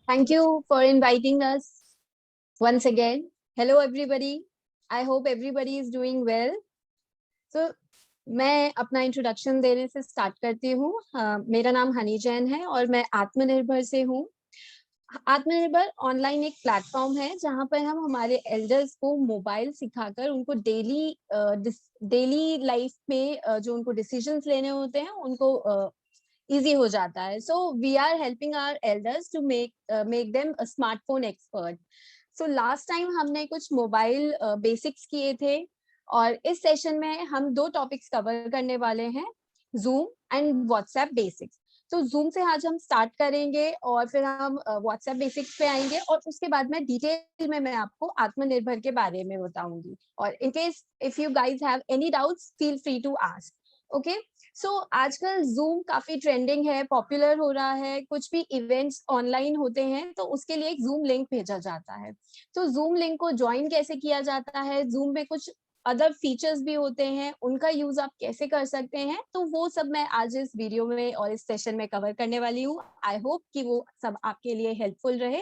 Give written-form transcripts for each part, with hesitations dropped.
Thank you for inviting us once again. Hello, everybody. I hope everybody is doing well. So, मैं अपना introduction देने से start करती हूँ। मेरा नाम हनी जैन है और मैं आत्मनिर्भर से हूँ। आत्मनिर्भर ऑनलाइन एक प्लेटफॉर्म है जहाँ पर हम हमारे एल्डर्स को मोबाइल सिखाकर उनको डेली लाइफ में जो उनको डिसीजंस लेने होते हैं उनको इजी हो जाता है. So we are helping our elders to make them a smartphone expert. So last time हमने कुछ मोबाइल बेसिक्स किए थे और इस सेशन में हम दो टॉपिक्स कवर करने वाले हैं, जूम एंड व्हाट्सएप बेसिक्स. तो जूम से आज हम स्टार्ट करेंगे और फिर हम व्हाट्सएप बेसिक्स पे आएंगे और उसके बाद में डिटेल में मैं आपको आत्मनिर्भर के बारे में बताऊंगी. और in case if you guys have any doubts feel free to ask. Okay, so आजकल जूम काफी ट्रेंडिंग है, पॉपुलर हो रहा है. कुछ भी इवेंट्स ऑनलाइन होते हैं तो उसके लिए एक जूम लिंक भेजा जाता है. तो जूम लिंक को ज्वाइन कैसे किया जाता है, जूम में कुछ अदर फीचर्स भी होते हैं, उनका यूज आप कैसे कर सकते हैं, तो वो सब मैं आज इस वीडियो में और इस सेशन में कवर करने वाली हूँ. आई होप कि वो सब आपके लिए हेल्पफुल रहे.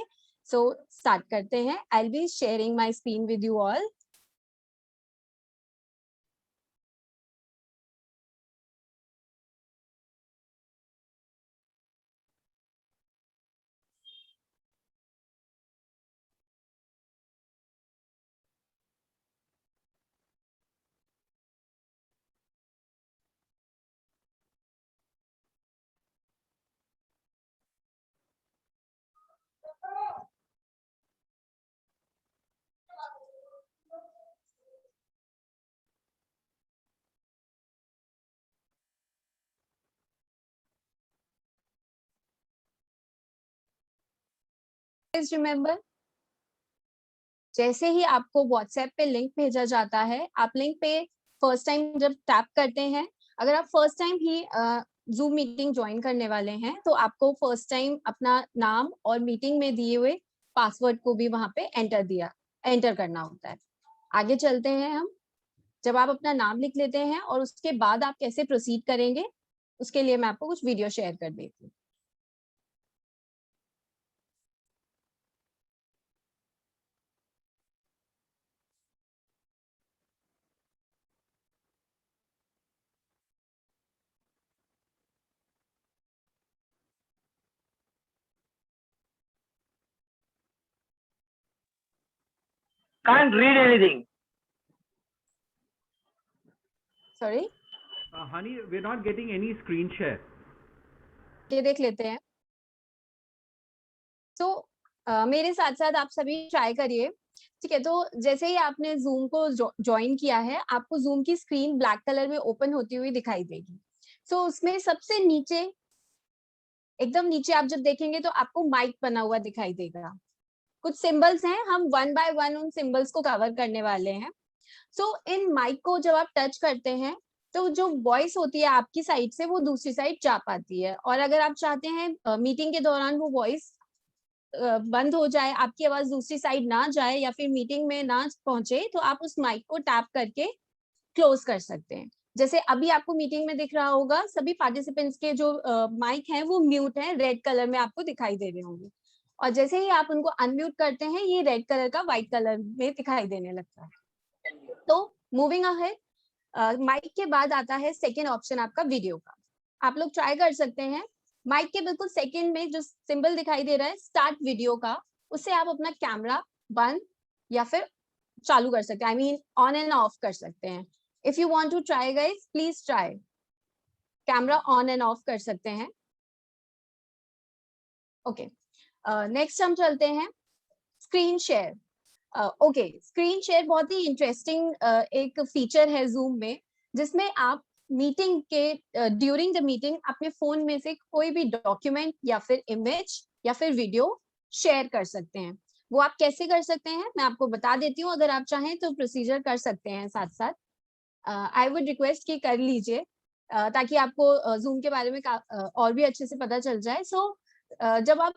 सो स्टार्ट करते हैं. I will be sharing my screen with you all. Remember, जैसे ही आपको व्हाट्सएप पे लिंक भेजा जाता है, आप लिंक पे फर्स्ट टाइम जब टैप करते हैं, अगर आप फर्स्ट टाइम ही जूम मीटिंग ज्वाइन करने वाले हैं तो आपको फर्स्ट टाइम अपना नाम और मीटिंग में दिए हुए पासवर्ड को भी वहां पे एंटर करना होता है. आगे चलते हैं हम. जब आप अपना नाम लिख लेते हैं और उसके बाद आप कैसे प्रोसीड करेंगे, उसके लिए मैं आपको कुछ वीडियो शेयर कर देती हूँ. Can't read anything. Sorry, Honey, we're not getting any screen share. ये देख लेते हैं. तो मेरे साथ साथ आप सभी ट्राई करिए. ठीक है, तो जैसे ही आपने जूम को ज्वाइन किया है, आपको जूम की स्क्रीन ब्लैक कलर में ओपन होती हुई दिखाई देगी. सो उसमें सबसे नीचे, एकदम नीचे आप जब देखेंगे तो आपको माइक बना हुआ दिखाई देगा. कुछ सिंबल्स हैं, हम वन बाय वन उन सिंबल्स को कवर करने वाले हैं. सो इन माइक को जब आप टच करते हैं तो जो वॉइस होती है आपकी साइड से वो दूसरी साइड जा पाती है. और अगर आप चाहते हैं मीटिंग के दौरान वो वॉइस बंद हो जाए, आपकी आवाज दूसरी साइड ना जाए या फिर मीटिंग में ना पहुंचे, तो आप उस माइक को टैप करके क्लोज कर सकते हैं. जैसे अभी आपको मीटिंग में दिख रहा होगा, सभी पार्टिसिपेंट्स के जो माइक हैं वो म्यूट है, रेड कलर में आपको दिखाई दे रहे होंगे. और जैसे ही आप उनको अनम्यूट करते हैं, ये रेड कलर का व्हाइट कलर में दिखाई देने लगता है. तो मूविंग अहेड, माइक के बाद आता है सेकेंड ऑप्शन आपका वीडियो का. आप लोग ट्राई कर सकते हैं. माइक के बिल्कुल सेकंड में जो सिंबल दिखाई दे रहा है स्टार्ट वीडियो का, उससे आप अपना कैमरा बंद या फिर चालू कर सकते हैं, I mean on and off कर सकते हैं. If you want to try guys, please try. Camera on and off कर सकते हैं. ओके, नेक्स्ट हम चलते हैं screen share. Okay, screen share बहुत ही इंटरेस्टिंग एक फीचर है जूम में, जिसमें आप मीटिंग के ड्यूरिंग द मीटिंग अपने फोन में से कोई भी डॉक्यूमेंट या फिर इमेज या फिर वीडियो शेयर कर सकते हैं. वो आप कैसे कर सकते हैं मैं आपको बता देती हूँ. अगर आप चाहें तो प्रोसीजर कर सकते हैं साथ साथ. आई वुड रिक्वेस्ट कि कर लीजिए ताकि आपको जूम के बारे में और भी अच्छे से पता चल जाए. सो जब आप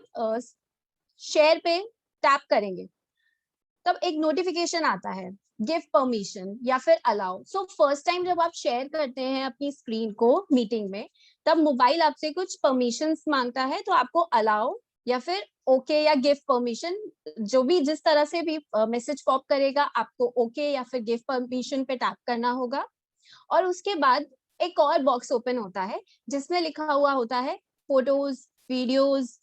शेयर पे टैप करेंगे तब एक नोटिफिकेशन आता है, गिव परमिशन या फिर अलाउ. सो फर्स्ट टाइम जब आप शेयर करते हैं अपनी स्क्रीन को मीटिंग में, तब मोबाइल आपसे कुछ परमिशंस मांगता है, तो आपको अलाउ या फिर ओके या गिव परमिशन, जो भी जिस तरह से भी मैसेज पॉप करेगा आपको ओके या फिर गिव परमिशन पे टैप करना होगा। और उसके बाद एक और बॉक्स ओपन होता है जिसमें लिखा हुआ होता है फोटोज, वीडियोज,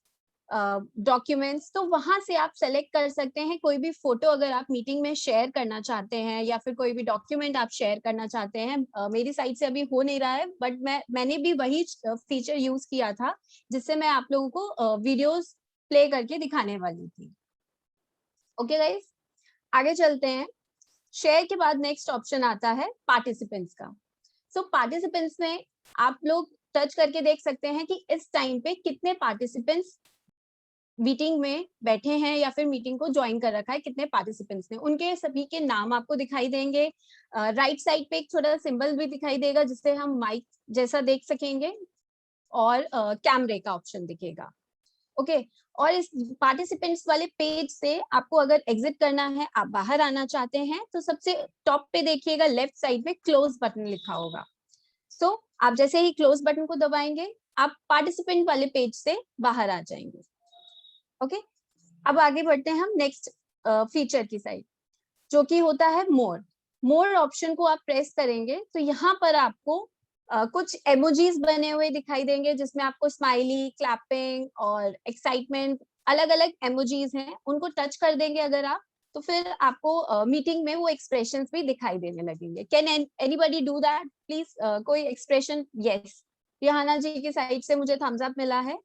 डॉक्यूमेंट्स। तो वहां से आप सेलेक्ट कर सकते हैं कोई भी फोटो अगर आप मीटिंग में शेयर करना चाहते हैं या फिर कोई भी डॉक्यूमेंट आप शेयर करना चाहते हैं। मेरी साइड से अभी हो नहीं रहा है, बट मैंने भी वही फीचर यूज किया था जिससे मैं आप लोगों को वीडियोस प्ले करके दिखाने वाली थी। ओके गाइस, आगे चलते हैं। शेयर के बाद नेक्स्ट ऑप्शन आता है पार्टिसिपेंट्स का। सो पार्टिसिपेंट्स में आप लोग टच करके देख सकते हैं कि इस टाइम पे कितने पार्टिसिपेंट्स मीटिंग में बैठे हैं या फिर मीटिंग को ज्वाइन कर रखा है, कितने पार्टिसिपेंट्स ने, उनके सभी के नाम आपको दिखाई देंगे। राइट साइड पे एक छोटा सिंबल भी दिखाई देगा जिससे हम माइक जैसा देख सकेंगे, और कैमरे का ऑप्शन दिखेगा। ओके, और इस पार्टिसिपेंट्स वाले पेज से आपको अगर एग्जिट करना है, आप बाहर आना चाहते हैं, तो सबसे टॉप पे देखिएगा लेफ्ट साइड में क्लोज बटन लिखा होगा। सो आप जैसे ही क्लोज बटन को दबाएंगे आप पार्टिसिपेंट वाले पेज से बाहर आ जाएंगे। ओके, अब आगे बढ़ते हैं हम नेक्स्ट फीचर की साइड, जो कि होता है मोर ऑप्शन को आप प्रेस करेंगे तो यहाँ पर आपको कुछ एमोजीज बने हुए दिखाई देंगे जिसमें आपको स्माइली, क्लैपिंग और एक्साइटमेंट, अलग अलग एमोजीज हैं, उनको टच कर देंगे अगर आप, तो फिर आपको मीटिंग में वो एक्सप्रेशंस भी दिखाई देने लगेंगे। Can anybody do that please? कोई एक्सप्रेशन? यस, रिहाना जी की साइड से मुझे थम्स अप मिला है।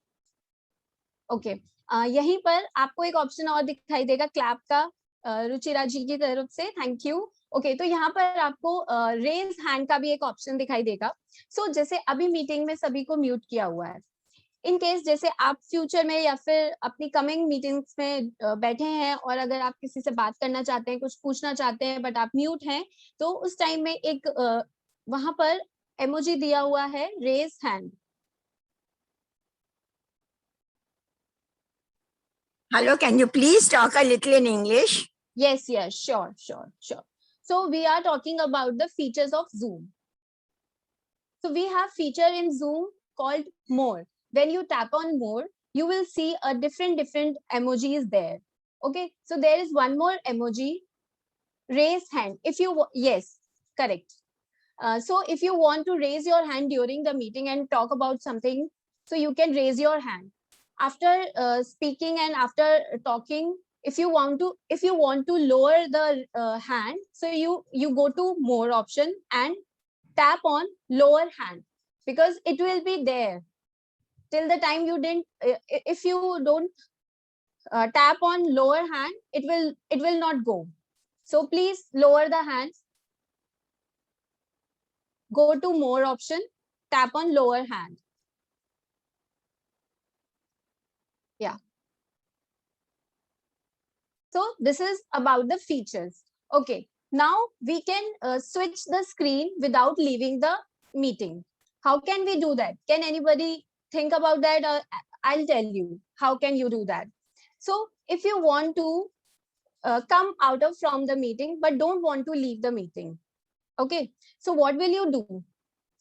ओके, यहीं पर आपको एक ऑप्शन और दिखाई देगा क्लैप का, रुचिरा जी की तरफ से, थैंक यू। ओके, तो यहाँ पर आपको रेज हैंड का भी एक ऑप्शन दिखाई देगा। सो जैसे अभी मीटिंग में सभी को म्यूट किया हुआ है, इन केस जैसे आप फ्यूचर में या फिर अपनी कमिंग मीटिंग्स में बैठे हैं और अगर आप किसी से बात करना चाहते हैं, कुछ पूछना चाहते हैं बट आप म्यूट हैं, तो उस टाइम में एक वहां पर एमोजी दिया हुआ है raise hand. Hello, can you please talk a little in English? Yes, sure. So we are talking about the features of Zoom. So we have feature in Zoom called More. When you tap on More, you will see a different emojis there. Okay, so there is one more emoji, raise hand. If you, yes, correct. So if you want to raise your hand during the meeting and talk about something, so you can raise your hand. After speaking and after talking, if you want to lower the hand, so you go to more option and tap on lower hand, because it will be there till the time you didn't if you don't tap on lower hand, it will not go. So please lower the hands, go to more option, tap on lower hand. Yeah. So this is about the features. Okay, now we can switch the screen without leaving the meeting. How can we do that? Can anybody think about that? I'll tell you how can you do that. So if you want to come out of from the meeting but don't want to leave the meeting, okay, so what will you do?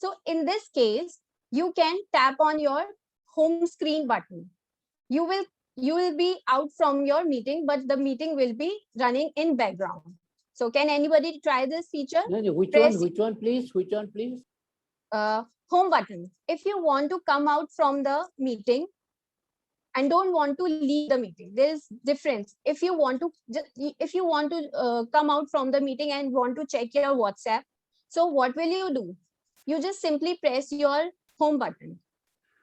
So in this case, you can tap on your home screen button. You will be out from your meeting, but the meeting will be running in background. So can anybody try this feature? No, which one, please? Which one, please? Home button. If you want to come out from the meeting and don't want to leave the meeting, there is difference. If you want to come out from the meeting and want to check your WhatsApp, so what will you do? You just simply press your home button.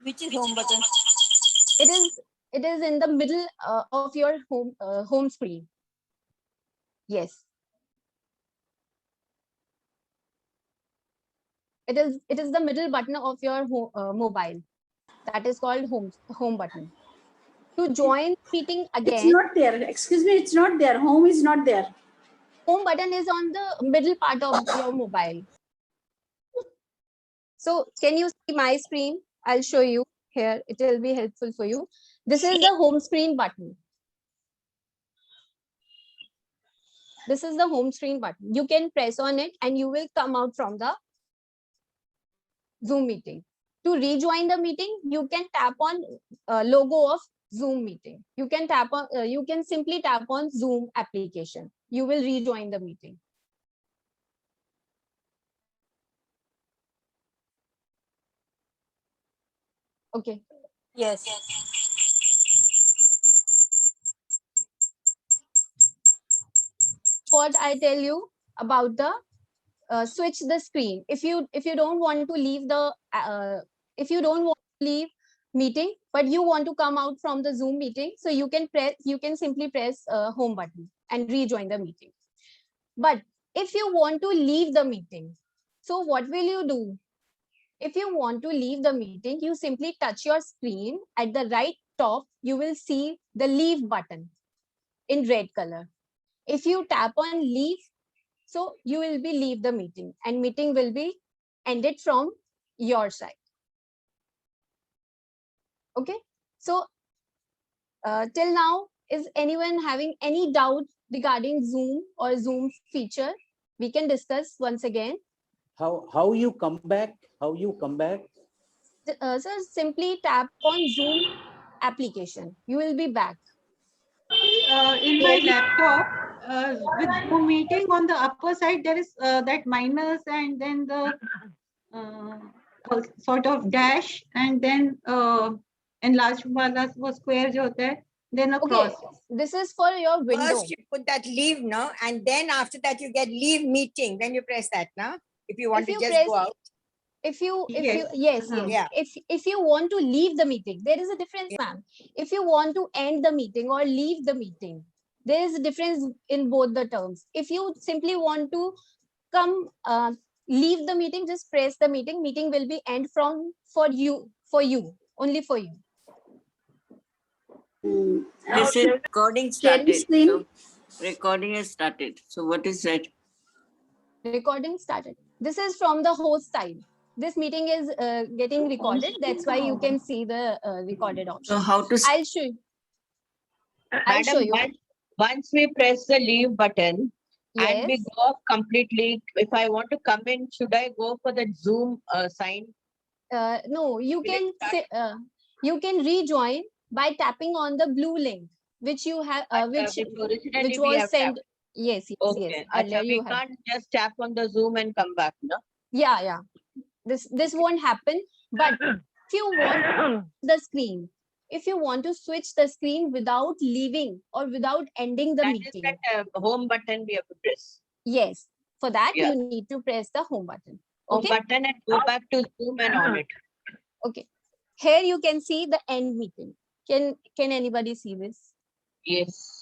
Which is home button? It is in the middle of your home screen. Yes. It is the middle button of your mobile. That is called home button. To join meeting again. It's not there. Excuse me, it's not there. Home is not there. Home button is on the middle part of your mobile. So can you see my screen? I'll show you here. It will be helpful for you. This is the home screen button. This is the home screen button. You can press on it and you will come out from the Zoom meeting. To rejoin the meeting, you can tap on logo of Zoom meeting. You can tap on, you can simply tap on Zoom application. You will rejoin the meeting. Okay. Yes. What I tell you about the switch the screen. If you don't want to leave the if you don't want to leave meeting, but you want to come out from the Zoom meeting, so you can simply press home button and rejoin the meeting. But if you want to leave the meeting, so what will you do? If you want to leave the meeting, you simply touch your screen. At the right top, you will see the leave button in red color. If you tap on leave, so you will be leave the meeting and meeting will be ended from your side. Okay. So till now, is anyone having any doubt regarding Zoom or Zoom feature? We can discuss once again. How you come back? How you come back? So simply tap on Zoom application. You will be back. In my laptop, with Zoom meeting on the upper side, there is that minus and then the sort of dash and then enlarged wala wo square jo hota hai, then a Okay, cross. this is for your window. First you put that leave, no, and then after that you get leave meeting. Then you press that, no. If you want If to you just press- go out. If you Yes. yes, Uh-huh. yes. Yeah. If you want to leave the meeting, there is a difference, ma'am. If you want to end the meeting or leave the meeting, there is a difference in both the terms. If you simply want to come leave the meeting, just press the meeting. Meeting will be end for you, only for you. This is recording Sharing started. screen. So recording has started. So what is that? Recording started. This is from the host side. This meeting is getting recorded. That's why you can see the recorded option. So how to I'll show you. I'll show Madam, you. once we press the leave button and we Yes. go off completely, if I want to come in, should I go for the Zoom sign? No, you Will it can you can rejoin by tapping on the blue link which you have which originally we was have sent. tapped. Yes, yes, Okay. yes. Earlier Acha, you we had. can't just tap on the Zoom and come back, no? Yeah. This won't happen. But if you want the screen, if you want to switch the screen without leaving or without ending the That is meeting, that home button we have to press. yes, for that Yeah. you need to press the home button. Home Okay. button and go back to Zoom and on it. Okay. Here you can see the end meeting. Can anybody see this? Yes.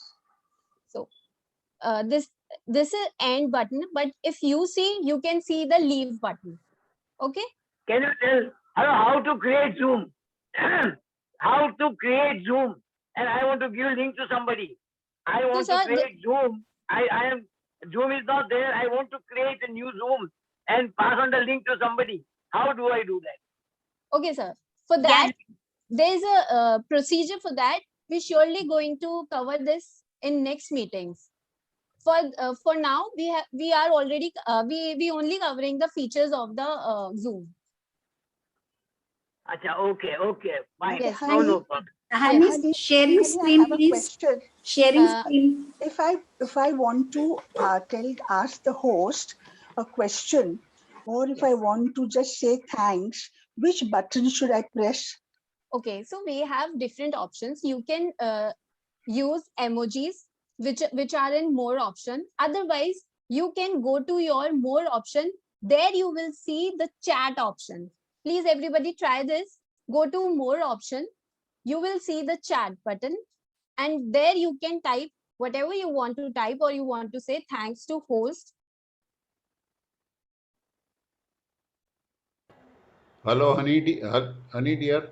This is end button, but if you see, you can see the leave button. Okay. Can you tell how to create Zoom? How to create Zoom? And I want to give link to somebody. I want sir, to create Zoom. I am Zoom is not there. I want to create a new Zoom and pass on the link to somebody. How do I do that? Okay, sir. For that, there's a procedure for that. We're surely going to cover this in next meetings. For now, we are already we only covering the features of the Zoom. Acha, okay, fine. Yes. No problem. Hani, sharing Hani, I screen, have a please. question. Sharing Uh, screen. If I want to ask the host a question, or if I want to just say thanks, which button should I press? Okay, so we have different options. You can use emojis, which are in more option. Otherwise, you can go to your more option. There you will see the chat option. Please, everybody try this. Go to more option. You will see the chat button, and there you can type whatever you want to type, or you want to say thanks to host. Hello, Honey, Honey dear.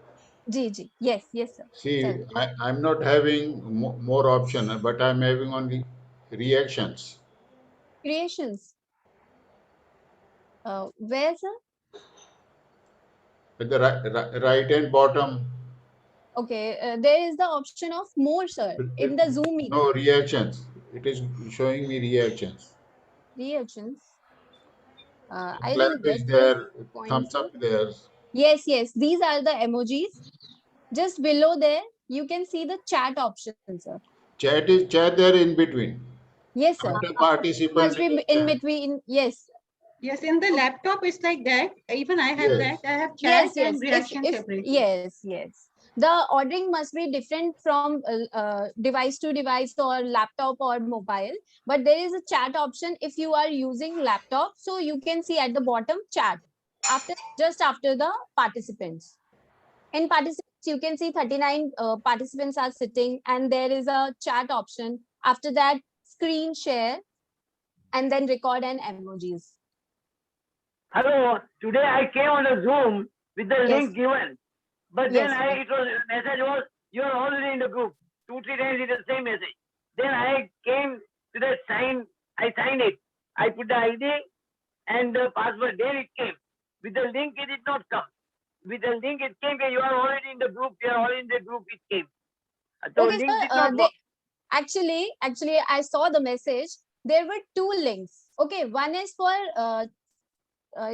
Ji. Yes, sir. See, Tell me. I'm not having more option, but I'm having only reactions. Creations. Where, sir? At the right hand bottom. Okay, there is the option of more, sir, in the Zoom meeting. No, reactions. It is showing me reactions. Reactions. I Clap don't get is the there, point, thumbs sir. up there. Yes, these are the emojis. Just below there, you can see the chat option, sir. Chat there in between. Yes, sir. After participant. Must be in between. Yes. Yes, in the laptop it's like that. Even I have Yes. that. I have chat Yes, and reaction separately. yes. The ordering must be different from device to device or laptop or mobile. But there is a chat option if you are using laptop. So you can see at the bottom chat just after the participants. In participants, you can see 39 participants are sitting, and there is a chat option. After that, screen share, and then record and emojis. Hello, today I came on the Zoom with the Yes. link given, but then Yes. message was you are already in the group. 2-3 times it is the same message. Then I came to the sign. I signed it. I put the ID and the password. Then it came. With the link, it did not come. With the link, it came. You are already in the group. You are already in the group. It came. So Okay, link sir. did not work. Actually, I saw the message. There were two links. Okay, one is for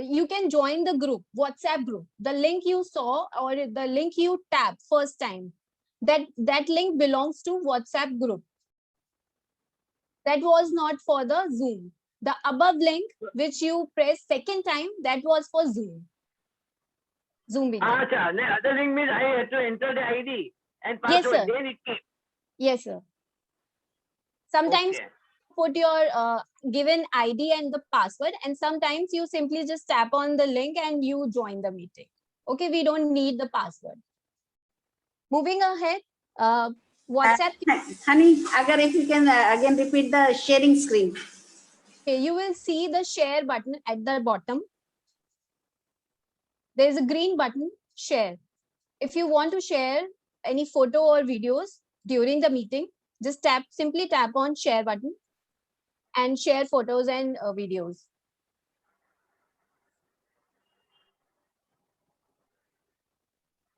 you can join the group, WhatsApp group. The link you saw or the link you tapped first time, that link belongs to WhatsApp group. That was not for the Zoom. The above link which you press second time, that was for Zoom. Zoom meeting. Acha, the other thing means I had to enter the ID and Yes, password. sir. Then it came. Yes, sir. Sometimes Okay. put your given ID and the password, and sometimes you simply just tap on the link and you join the meeting. Okay, we don't need the password. Moving ahead, WhatsApp. Honey, agar if you can again repeat the sharing screen. Okay, you will see the share button at the bottom. There is a green button, share. If you want to share any photo or videos during the meeting, just simply tap on share button and share photos and videos.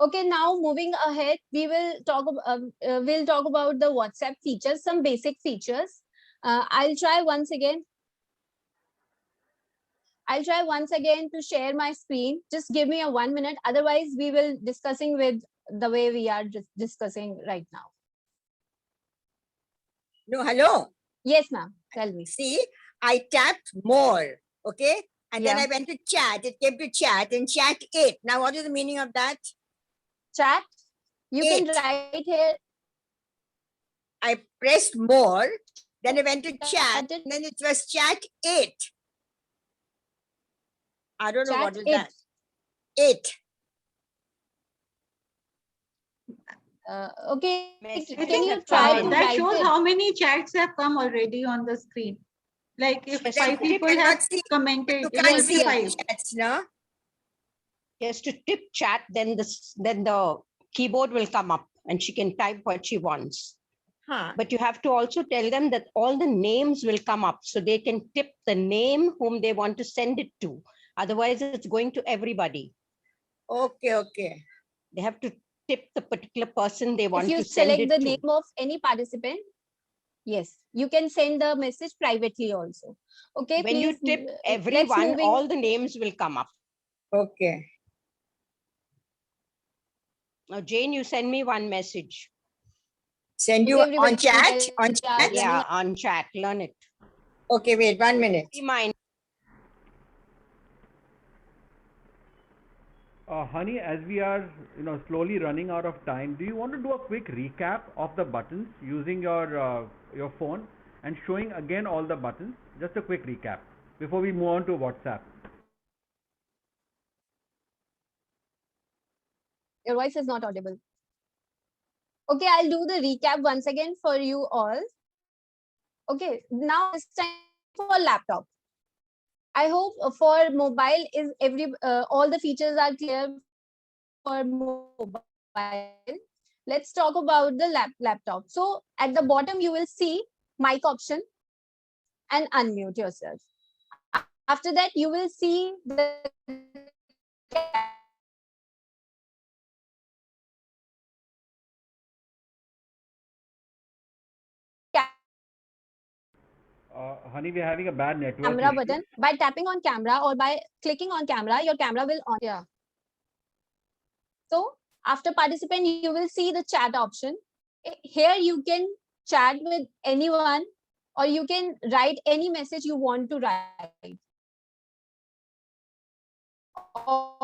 Okay, now moving ahead, we'll talk about the WhatsApp features, some basic features. I'll try once again to share my screen. Just give me 1 minute. Otherwise, we will discussing with the way we are discussing right now. No, hello. Yes, ma'am. Tell me. See, I tapped more. Okay. And then Yeah. I went to chat. It came to chat and chat it. Now, what is the meaning of that? Chat. You can It. write here. I pressed more. Then I went to chat. Chat it. And then it was chat it. I don't know Chat what is it. that. It. Okay. Message. I Can think you try to that write shows it? how many chats have come already on the screen. Like if Yes, 5 you people cannot have see- commented, You it can't will see be any 5. chats, no? Yes, to tip chat, then the keyboard will come up and she can type what she wants. Huh. But you have to also tell them that all the names will come up so they can tip the name whom they want to send it to. Otherwise, it's going to everybody. Okay, okay. They have to tip the particular person they want If you to send select it the to. name of any participant, yes, you can send the message privately also. Okay, When you please. tip let's everyone, moving- all the names will come up. Okay. Now, Jane, you send me one message. Send you Okay, everybody, on chat? we On are chat? running Yeah, on chat, learn it. Okay, wait 1 minute. See mine. Honey, as we are slowly running out of time, do you want to do a quick recap of the buttons using your phone and showing again all the buttons? Just a quick recap before we move on to WhatsApp. Your voice is not audible. Okay, I'll do the recap once again for you all. Okay, now it's time for laptop. I hope for mobile is all the features are clear for mobile. Let's talk about the laptop. So at the bottom, you will see mic option and unmute yourself. After that, you will see the Honey, we're having a bad network camera issue. button. By tapping on camera or by clicking on camera, your camera will on. Yeah. So After participant, you will see the chat option. Here you can chat with anyone, or you can write any message you want to write. Or,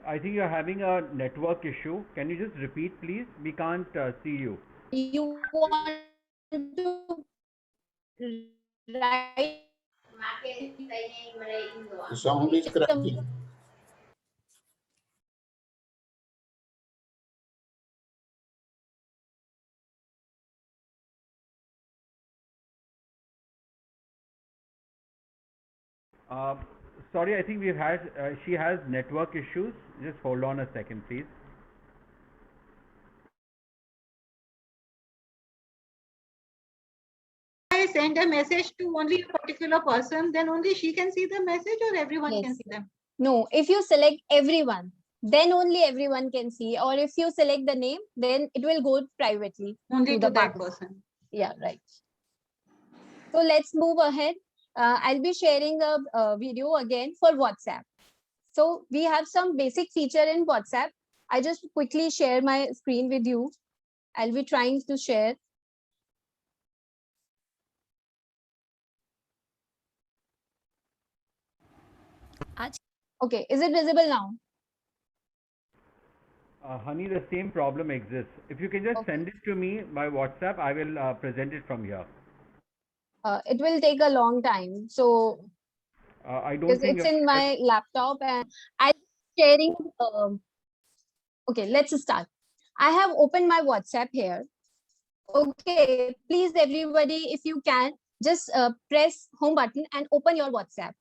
I think you're having a network issue. Can you just repeat, please? We can't see you. you want to write The sound is cracking. Sorry, I think we've had, she has network issues. Just hold on a second, please. I send a message to only a particular person, then only she can see the message, or everyone can Yes. see them? No, if you select everyone, then only everyone can see. Or if you select the name, then it will go privately Only to to the that participant. person. Yeah, right. So let's move ahead. I'll be sharing a video again for WhatsApp. So we have some basic feature in WhatsApp. I just quickly share my screen with you. I'll be trying to share. Okay, is it visible now? Honey, the same problem exists. If you can just send it to me by WhatsApp, I will present it from here. It will take a long time. So I don't because think it's in my laptop and I'm sharing. Okay, let's start. I have opened my WhatsApp here. Okay, please everybody, if you can, just press home button and open your WhatsApp.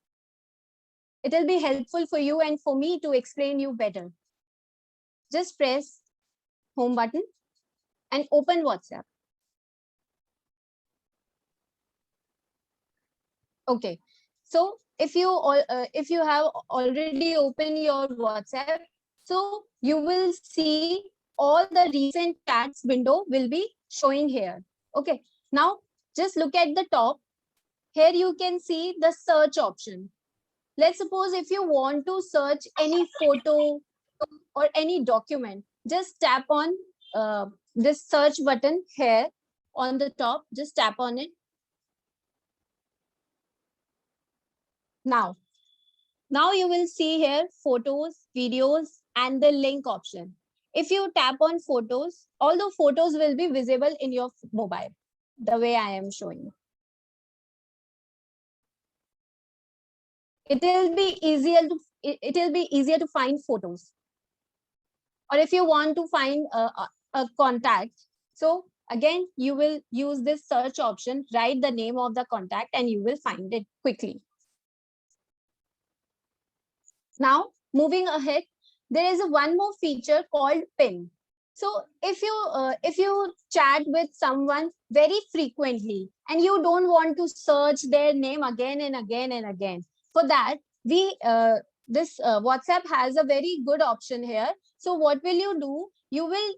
It will be helpful for you and for me to explain you better. Just press home button and open WhatsApp. Okay, so if you have already opened your WhatsApp, so you will see all the recent chats window will be showing here. Okay, now just look at the top. Here you can see the search option. Let's suppose if you want to search any photo or any document, just tap on this search button here on the top. Just tap on it. Now you will see here photos, videos, and the link option. If you tap on photos, all the photos will be visible in your mobile, the way I am showing. It will be easier to find photos. Or if you want to find a contact, so again, you will use this search option, write the name of the contact, and you will find it quickly. Now, moving ahead, there is one more feature called pin. So if you chat with someone very frequently and you don't want to search their name again and again and again, for that this WhatsApp has a very good option here. So what will you do? You will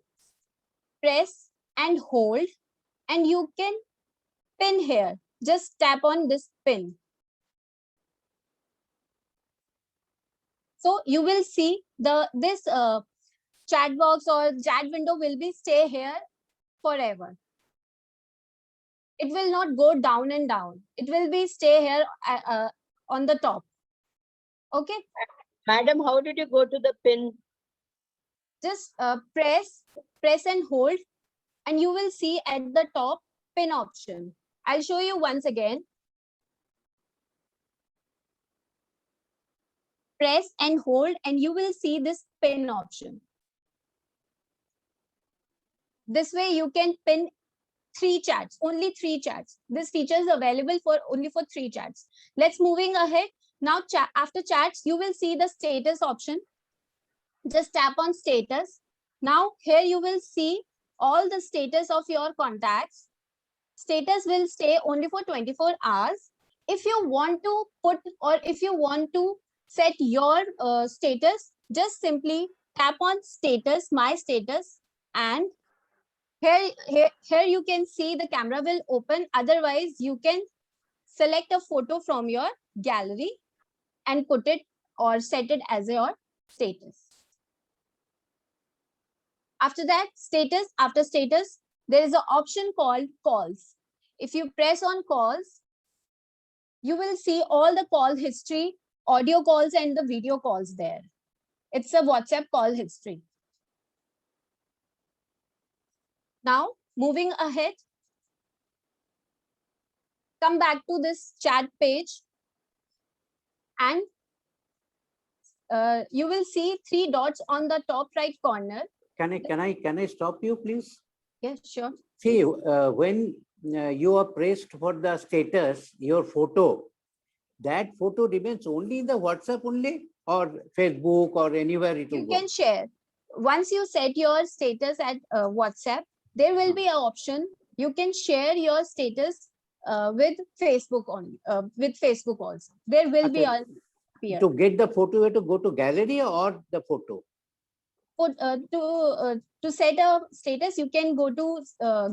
press and hold, and you can pin here. Just tap on this pin. So you will see this chat box or chat window will be stay here forever. It will not go down and down. It will be stay here on the top. Okay. Madam, how did you go to the pin? Just press and hold, and you will see at the top pin option. I'll show you once again. Press and hold, and you will see this pin option. This way you can pin 3 chats, only 3 chats. This feature is available for only for 3 chats. Let's moving ahead. Now after chats, you will see the status option. Just tap on status. Now here you will see all the status of your contacts. Status will stay only for 24 hours. If you want to put or if you want to set your status, just simply tap on status, my status, and Here you can see the camera will open. Otherwise, you can select a photo from your gallery and put it or set it as your status. After that, after status, there is an option called calls. If you press on calls, you will see all the call history, audio calls and the video calls there. It's a WhatsApp call history. Now, moving ahead, come back to this chat page and you will see 3 dots on the top right corner. Can I stop you, please? Yeah, sure. See, when you are praised for the status, your photo, that photo remains only in the WhatsApp only, or Facebook, or anywhere it will You go? can share. Once you set your status at WhatsApp, there will be an option. You can share your status with Facebook on with Facebook also. There will be a To get the photo, you have to go to gallery or the photo? To set a status, you can go to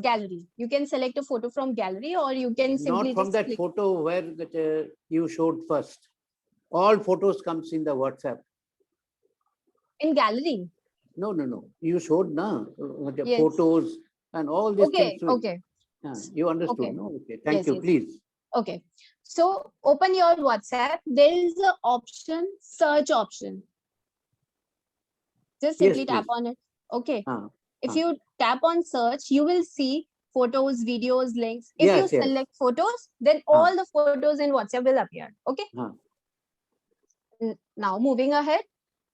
gallery. You can select a photo from gallery, or you can simply Not from just that click. photo where that, you showed first. All photos comes in the WhatsApp. In gallery. No. You showed the Yes. photos and all these Okay, things. okay. You understood, Okay. no? Okay. Thank Yes, you. yes. Please. Okay. So open your WhatsApp. There is the option, search option. Just Yes, simply tap please. on it. Okay. Ah, If ah. you tap on search, you will see photos, videos, links. If Yes, you yes. select photos, then all the photos in WhatsApp will appear. Okay. Now moving ahead,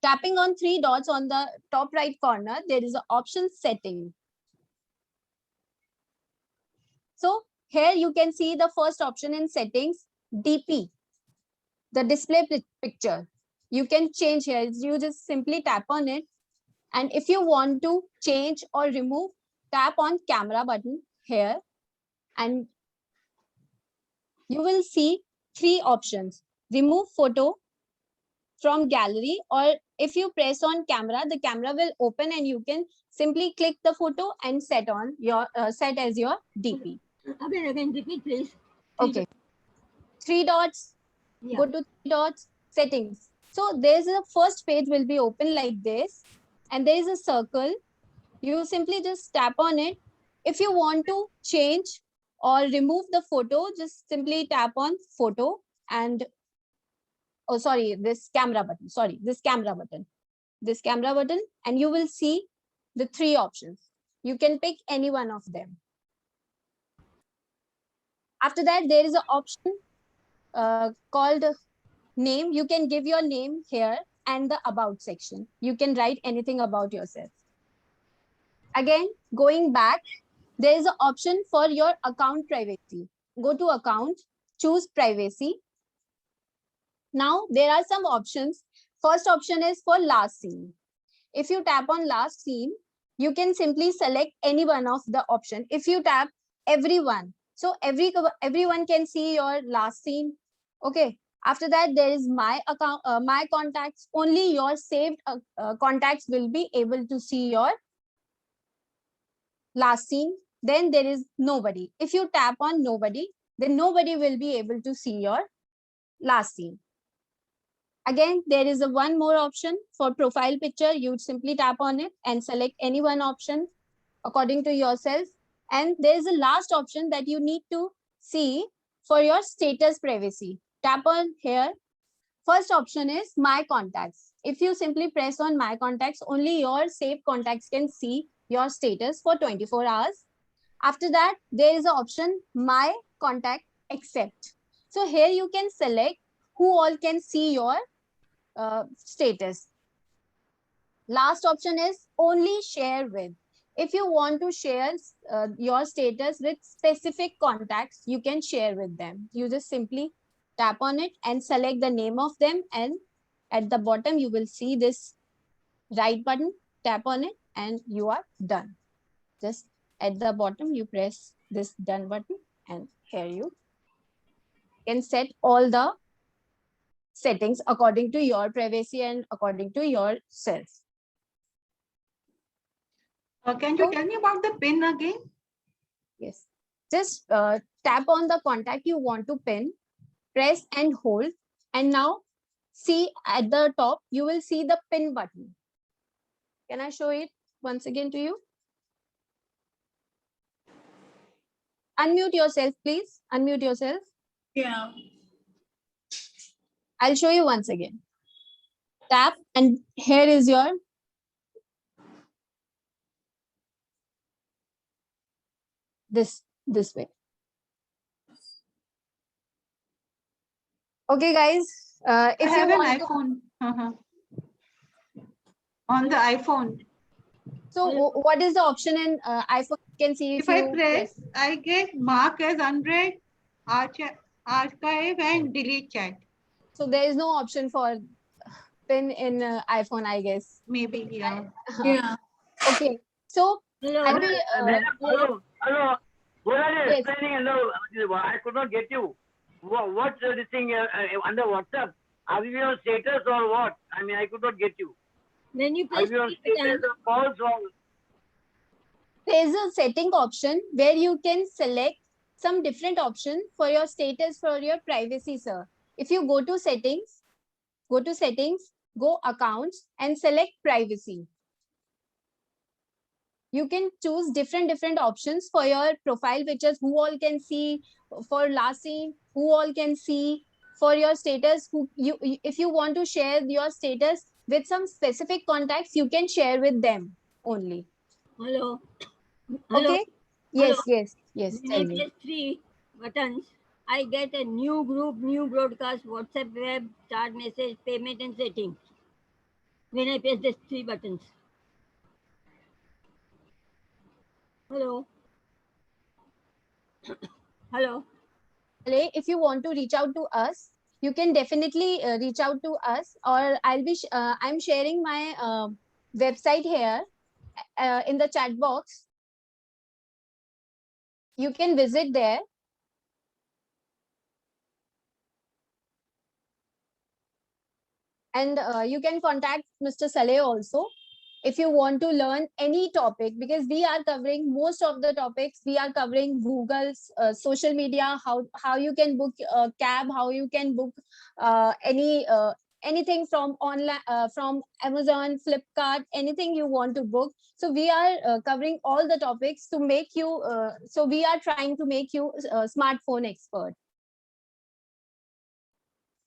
tapping on 3 dots on the top right corner, there is an option setting. So here you can see the first option in settings, DP, the display picture. You can change here. You just simply tap on it. And if you want to change or remove, tap on camera button here. And you will see 3 options. Remove photo from gallery, or if you press on camera, the camera will open and you can simply click the photo and set on your set as your DP. Again, repeat, please. Okay. 3 dots. Yeah. Go to 3 dots, settings. So there's a first page will be open like this, and there is a circle. You simply just tap on it. If you want to change or remove the photo, just simply tap on photo and this camera button. This camera button, and you will see the 3 options. You can pick any one of them. After that, there is an option called name. You can give your name here and the about section. You can write anything about yourself. Again, going back, there is an option for your account privacy. Go to account, choose privacy. Now there are some options. First option is for last seen. If you tap on last seen, you can simply select any one of the option. If you tap everyone, so everyone can see your last seen. Okay. After that, there is my account, my contacts. Only your saved contacts will be able to see your last seen. Then there is nobody. If you tap on nobody, then nobody will be able to see your last seen. Again, there is one more option for profile picture. You simply tap on it and select any one option according to yourself. And there is a last option that you need to see for your status privacy. Tap on here. First option is my contacts. If you simply press on my contacts, only your saved contacts can see your status for 24 hours. After that, there is an option my contact accept. So here you can select who all can see your status. Last option is only share with. If you want to share your status with specific contacts, you can share with them. You just simply tap on it and select the name of them, and at the bottom you will see this right button. Tap on it and you are done. Just at the bottom you press this done button, and here you can set all the settings according to your privacy and according to yourself. Can you tell me about the pin again? Yes. Just tap on the contact you want to pin, press and hold. And now see at the top, you will see the pin button. Can I show it once again to you? Unmute yourself, please. Unmute yourself. Yeah. I'll show you once again. Tap and here is your this way. Okay, guys. If I have you an want iPhone. On the iPhone. So what is the option in iPhone? You can see If I press, I get mark as unread, archive and delete chat. So there is no option for pin in iPhone, I guess. Maybe, yeah. Yeah. Okay. So I will. Hello. What are you Yes. explaining? Hello. I could not get you. What's this thing under WhatsApp? Are you on status or what? I mean, I could not get you. When you Are press you on three status buttons, or calls or? There is a setting option where you can select some different option for your status, for your privacy, sir. If you go to settings, go accounts and select privacy. You can choose different options for your profile pictures, who all can see, for last seen, who all can see, for your status, if you want to share your status with some specific contacts, you can share with them only. hello. Okay. Yes. When Tell I me. press 3 buttons, I get a new group, new broadcast, WhatsApp web, chat message, payment and settings. When I press these 3 buttons. Hello. Hello. If you want to reach out to us, you can definitely reach out to us, or I'm sharing my website here in the chat box. You can visit there. And you can contact Mr. Saleh also if you want to learn any topic, because we are covering most of the topics. We are covering Google's social media, how you can book a cab, how you can book anything from online, from Amazon, Flipkart, anything you want to book. So we are covering all the topics to make you, so we are trying to make you a smartphone expert.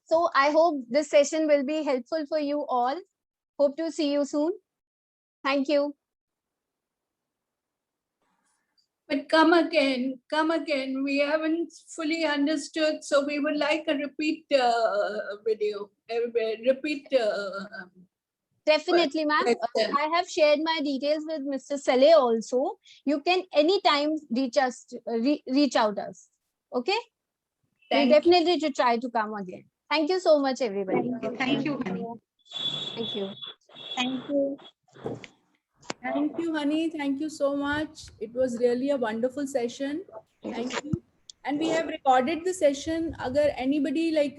So I hope this session will be helpful for you all. Hope to see you soon. Thank you. But come again. We haven't fully understood, so we would like a repeat video. Definitely, ma'am. I have shared my details with Mr. Saleh also. You can anytime reach out us. Okay? We definitely to try to come again. Thank you so much, everybody. Thank you, honey. Thank you. Thank you. Thank you, honey. Thank you so much. It was really a wonderful session. Thank you. And we have recorded the session. Agar anybody like